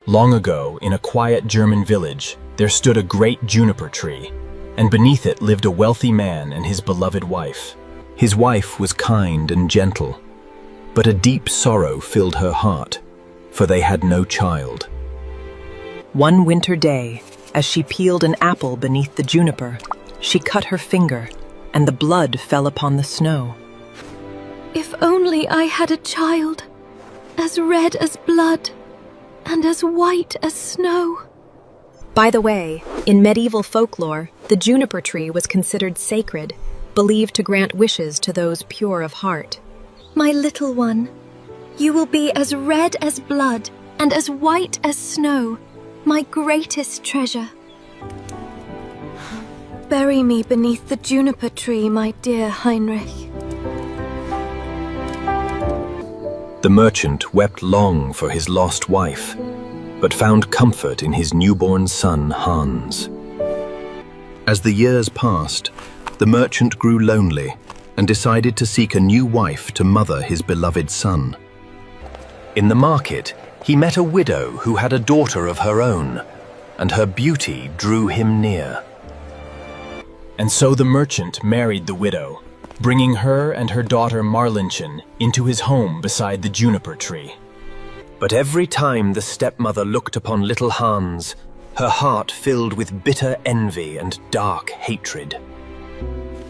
Long ago, in a quiet German village, there stood a great juniper tree, and beneath it lived a wealthy man and his beloved wife. His wife was kind and gentle, but a deep sorrow filled her heart, for they had no child. One winter day, as she peeled an apple beneath the juniper, she cut her finger, and the blood fell upon the snow. If only I had a child, as red as blood, and as white as snow. By the way, in medieval folklore, the juniper tree was considered sacred, believed to grant wishes to those pure of heart. My little one, you will be as red as blood and as white as snow, my greatest treasure. Bury me beneath the juniper tree, my dear Heinrich. The merchant wept long for his lost wife, but found comfort in his newborn son, Hans. As the years passed, the merchant grew lonely and decided to seek a new wife to mother his beloved son. In the market, he met a widow who had a daughter of her own, and her beauty drew him near. And so the merchant married the widow, bringing her and her daughter Marlinchen into his home beside the juniper tree. But every time the stepmother looked upon little Hans, her heart filled with bitter envy and dark hatred.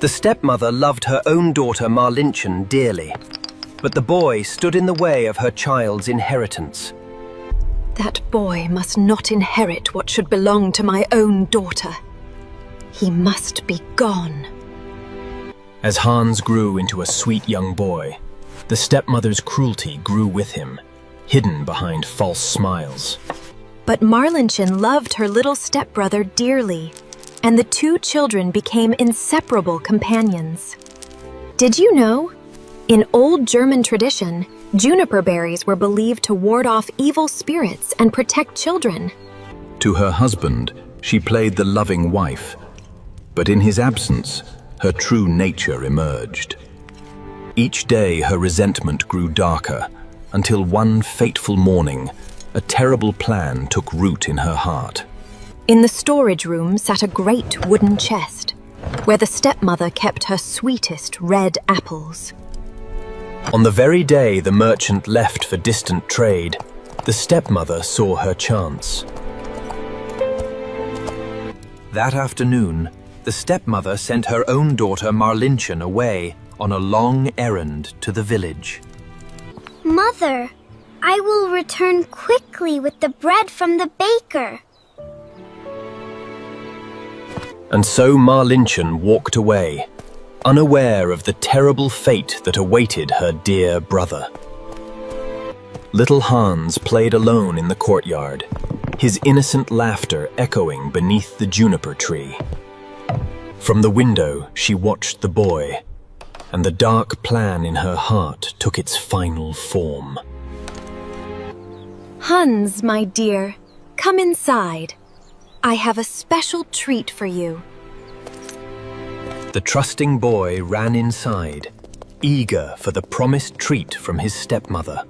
The stepmother loved her own daughter Marlinchen dearly, but the boy stood in the way of her child's inheritance. That boy must not inherit what should belong to my own daughter. He must be gone. As Hans grew into a sweet young boy, the stepmother's cruelty grew with him, hidden behind false smiles. But Marlinchen loved her little stepbrother dearly, and the two children became inseparable companions. Did you know? In old German tradition, juniper berries were believed to ward off evil spirits and protect children. To her husband, she played the loving wife, but in his absence, her true nature emerged. Each day her resentment grew darker, until one fateful morning, a terrible plan took root in her heart. In the storage room sat a great wooden chest, where the stepmother kept her sweetest red apples. On the very day the merchant left for distant trade, the stepmother saw her chance. That afternoon, the stepmother sent her own daughter Marlinchen away on a long errand to the village. Mother, I will return quickly with the bread from the baker. And so Marlinchen walked away, unaware of the terrible fate that awaited her dear brother. Little Hans played alone in the courtyard, his innocent laughter echoing beneath the juniper tree. From the window, she watched the boy, and the dark plan in her heart took its final form. Hans, my dear, come inside. I have a special treat for you. The trusting boy ran inside, eager for the promised treat from his stepmother.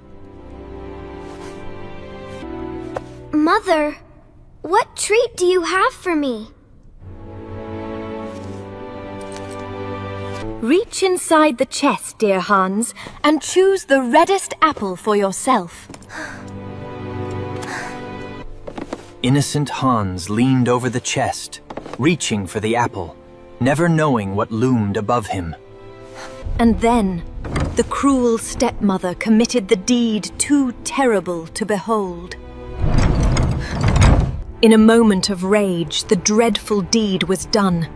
Mother, what treat do you have for me? Reach inside the chest, dear Hans, and choose the reddest apple for yourself. Innocent Hans leaned over the chest, reaching for the apple, never knowing what loomed above him. And then, the cruel stepmother committed the deed too terrible to behold. In a moment of rage, the dreadful deed was done,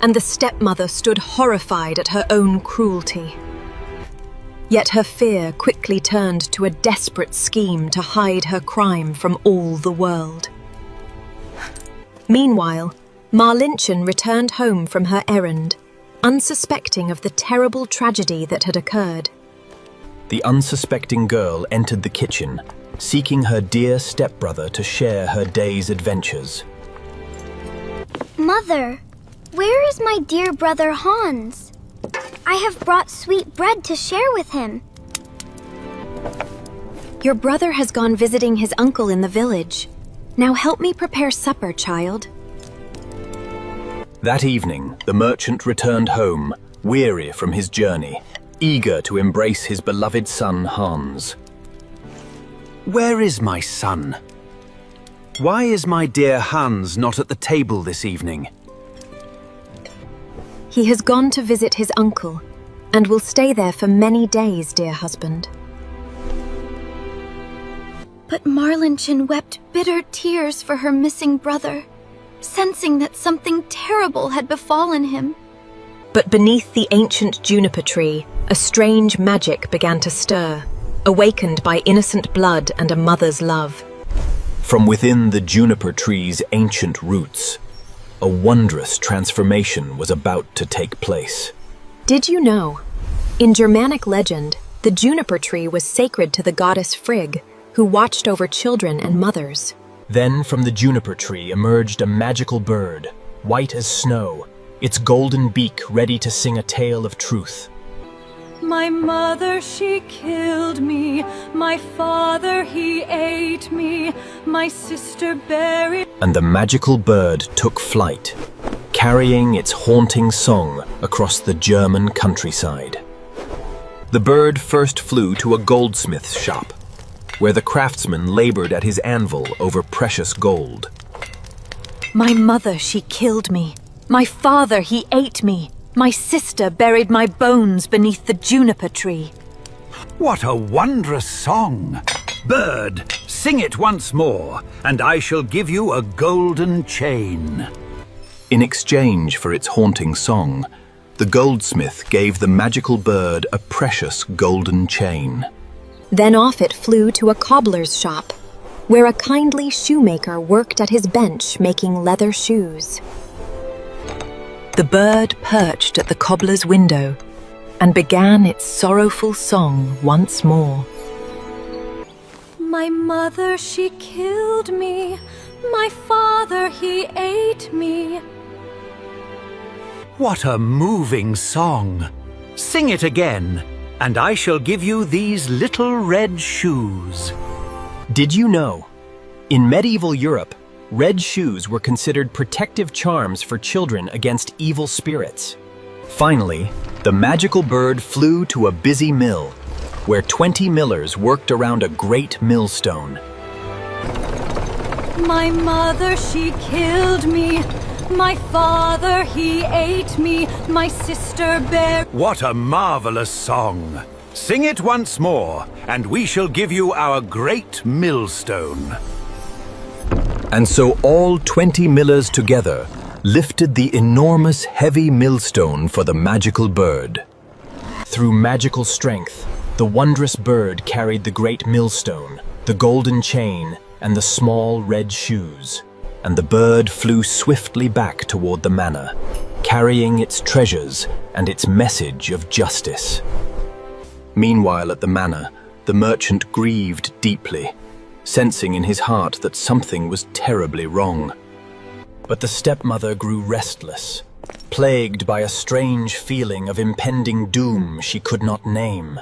and the stepmother stood horrified at her own cruelty. Yet her fear quickly turned to a desperate scheme to hide her crime from all the world. Meanwhile, Marlinchen returned home from her errand, unsuspecting of the terrible tragedy that had occurred. The unsuspecting girl entered the kitchen, seeking her dear stepbrother to share her day's adventures. Mother, where is my dear brother Hans? I have brought sweet bread to share with him. Your brother has gone visiting his uncle in the village. Now help me prepare supper, child. That evening, the merchant returned home, weary from his journey, eager to embrace his beloved son Hans. Where is my son? Why is my dear Hans not at the table this evening? He has gone to visit his uncle and will stay there for many days, dear husband. But Marlinchen wept bitter tears for her missing brother, sensing that something terrible had befallen him. But beneath the ancient juniper tree, a strange magic began to stir, awakened by innocent blood and a mother's love. From within the juniper tree's ancient roots, a wondrous transformation was about to take place. Did you know? In Germanic legend, the juniper tree was sacred to the goddess Frigg, who watched over children and mothers. Then from the juniper tree emerged a magical bird, white as snow, its golden beak ready to sing a tale of truth. My mother, she killed me. My father, he ate me. My sister buried... And the magical bird took flight, carrying its haunting song across the German countryside. The bird first flew to a goldsmith's shop, where the craftsman labored at his anvil over precious gold. My mother, she killed me. My father, he ate me. My sister buried my bones beneath the juniper tree. What a wondrous song! Bird, sing it once more, and I shall give you a golden chain. In exchange for its haunting song, the goldsmith gave the magical bird a precious golden chain. Then off it flew to a cobbler's shop, where a kindly shoemaker worked at his bench making leather shoes. The bird perched at the cobbler's window and began its sorrowful song once more. My mother, she killed me. My father, he ate me. What a moving song! Sing it again, and I shall give you these little red shoes. Did you know? In medieval Europe, red shoes were considered protective charms for children against evil spirits. Finally, the magical bird flew to a busy mill, where 20 millers worked around a great millstone. My mother, she killed me. My father, he ate me. My sister buried... What a marvelous song! Sing it once more, and we shall give you our great millstone. And so all 20 millers together lifted the enormous heavy millstone for the magical bird. Through magical strength, the wondrous bird carried the great millstone, the golden chain, and the small red shoes. And the bird flew swiftly back toward the manor, carrying its treasures and its message of justice. Meanwhile at the manor, the merchant grieved deeply, sensing in his heart that something was terribly wrong. But the stepmother grew restless, plagued by a strange feeling of impending doom she could not name.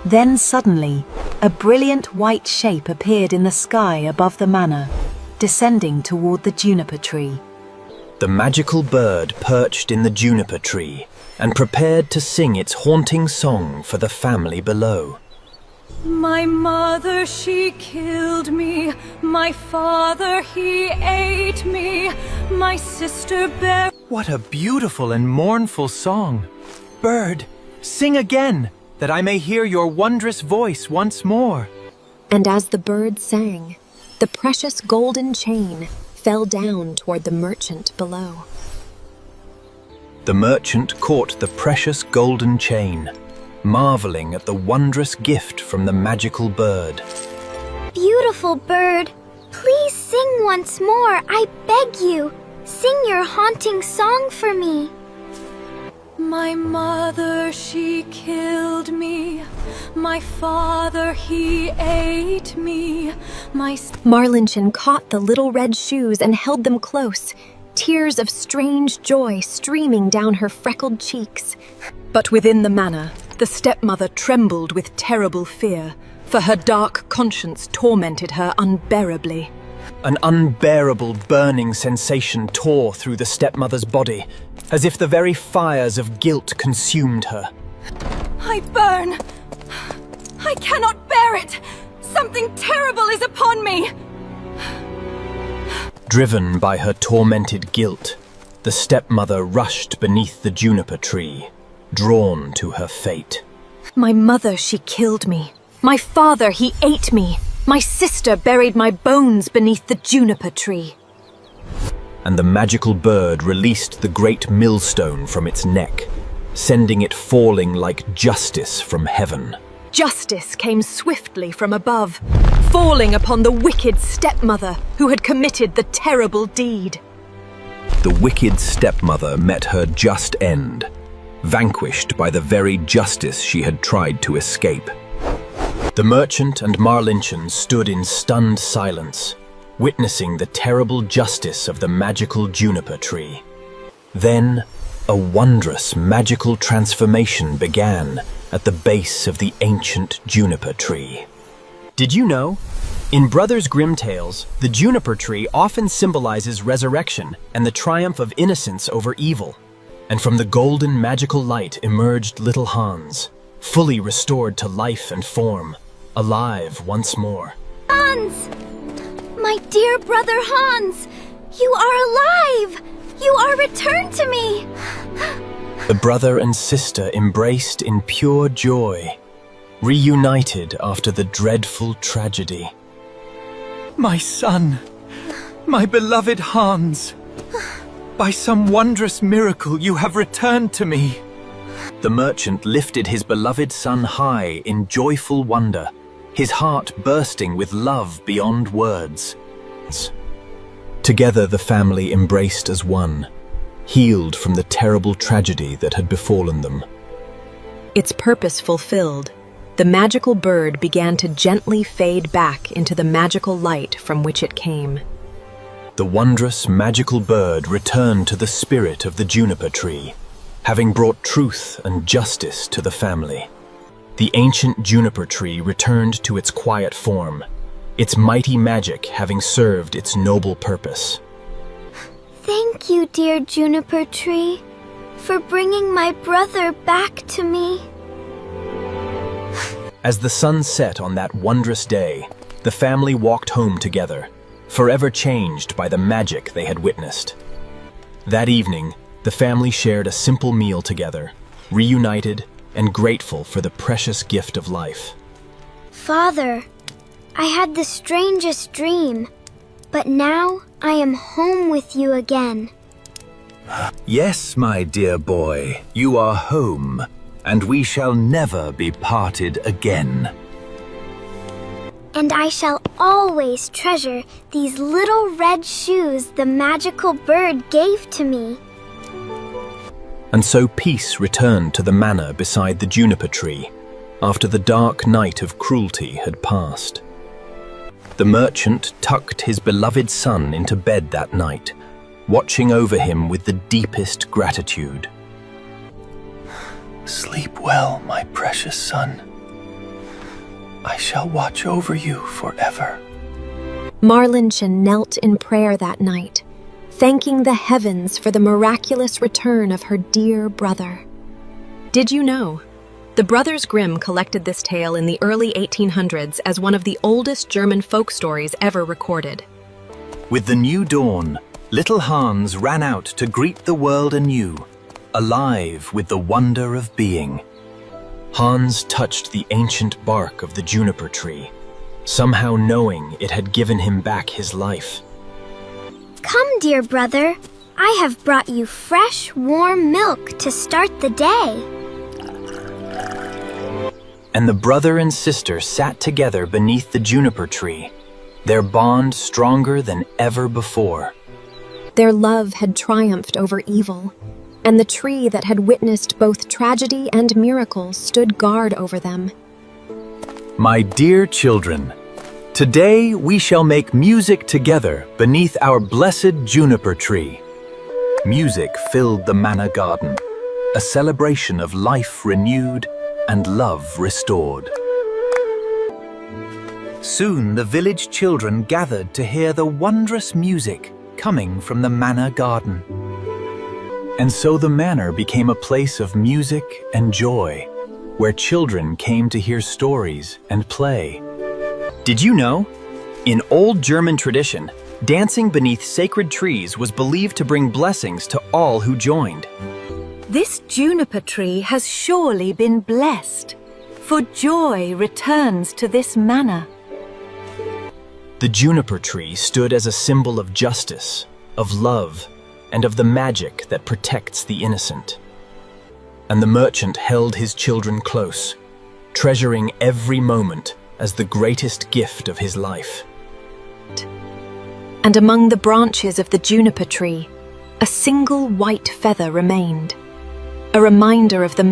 Then suddenly, a brilliant white shape appeared in the sky above the manor, descending toward the juniper tree. The magical bird perched in the juniper tree and prepared to sing its haunting song for the family below. My mother, she killed me. My father, he ate me. My sister buried... What a beautiful and mournful song! Bird, sing again, that I may hear your wondrous voice once more. And as the bird sang, the precious golden chain fell down toward the merchant below. The merchant caught the precious golden chain, marveling at the wondrous gift from the magical bird. Beautiful bird, please sing once more, I beg you. Sing your haunting song for me. My mother, she killed me. My father, he ate me. Marlinchen caught the little red shoes and held them close, tears of strange joy streaming down her freckled cheeks. But within the manor, the stepmother trembled with terrible fear, for her dark conscience tormented her unbearably. An unbearable burning sensation tore through the stepmother's body, as if the very fires of guilt consumed her. I burn! I cannot bear it! Something terrible is upon me! Driven by her tormented guilt, the stepmother rushed beneath the juniper tree, drawn to her fate. My mother, she killed me. My father, he ate me. My sister buried my bones beneath the juniper tree. And the magical bird released the great millstone from its neck, sending it falling like justice from heaven. Justice came swiftly from above, falling upon the wicked stepmother who had committed the terrible deed. The wicked stepmother met her just end, vanquished by the very justice she had tried to escape. The merchant and Marlinchen stood in stunned silence, witnessing the terrible justice of the magical juniper tree. Then, a wondrous magical transformation began at the base of the ancient juniper tree. Did you know? In Brothers Grimm tales, the juniper tree often symbolizes resurrection and the triumph of innocence over evil. And from the golden magical light emerged little Hans, fully restored to life and form, alive once more. Hans! My dear brother Hans! You are alive! You are returned to me! The brother and sister embraced in pure joy, reunited after the dreadful tragedy. My son, my beloved Hans, by some wondrous miracle you have returned to me. The merchant lifted his beloved son high in joyful wonder, his heart bursting with love beyond words. Together the family embraced as one, healed from the terrible tragedy that had befallen them. Its purpose fulfilled, the magical bird began to gently fade back into the magical light from which it came. The wondrous magical bird returned to the spirit of the juniper tree, having brought truth and justice to the family. The ancient juniper tree returned to its quiet form, its mighty magic having served its noble purpose. Thank you, dear juniper tree, for bringing my brother back to me. As the sun set on that wondrous day, the family walked home together, forever changed by the magic they had witnessed. That evening, the family shared a simple meal together, reunited and grateful for the precious gift of life. Father, I had the strangest dream, but now I am home with you again. Yes, my dear boy, you are home, and we shall never be parted again. And I shall always treasure these little red shoes the magical bird gave to me. And so peace returned to the manor beside the juniper tree, after the dark night of cruelty had passed. The merchant tucked his beloved son into bed that night, watching over him with the deepest gratitude. Sleep well, my precious son. I shall watch over you forever. Marlinchen knelt in prayer that night, thanking the heavens for the miraculous return of her dear brother. Did you know? The Brothers Grimm collected this tale in the early 1800s as one of the oldest German folk stories ever recorded. With the new dawn, little Hans ran out to greet the world anew, alive with the wonder of being. Hans touched the ancient bark of the juniper tree, somehow knowing it had given him back his life. Come, dear brother. I have brought you fresh, warm milk to start the day. And the brother and sister sat together beneath the juniper tree, their bond stronger than ever before. Their love had triumphed over evil, and the tree that had witnessed both tragedy and miracles stood guard over them. My dear children, today we shall make music together beneath our blessed juniper tree. Music filled the manor garden, a celebration of life renewed and love restored. Soon the village children gathered to hear the wondrous music coming from the manor garden. And so the manor became a place of music and joy, where children came to hear stories and play. Did you know? In old German tradition, dancing beneath sacred trees was believed to bring blessings to all who joined. This juniper tree has surely been blessed, for joy returns to this manor. The juniper tree stood as a symbol of justice, of love, and of the magic that protects the innocent. And the merchant held his children close, treasuring every moment as the greatest gift of his life. And among the branches of the juniper tree, a single white feather remained, a reminder of the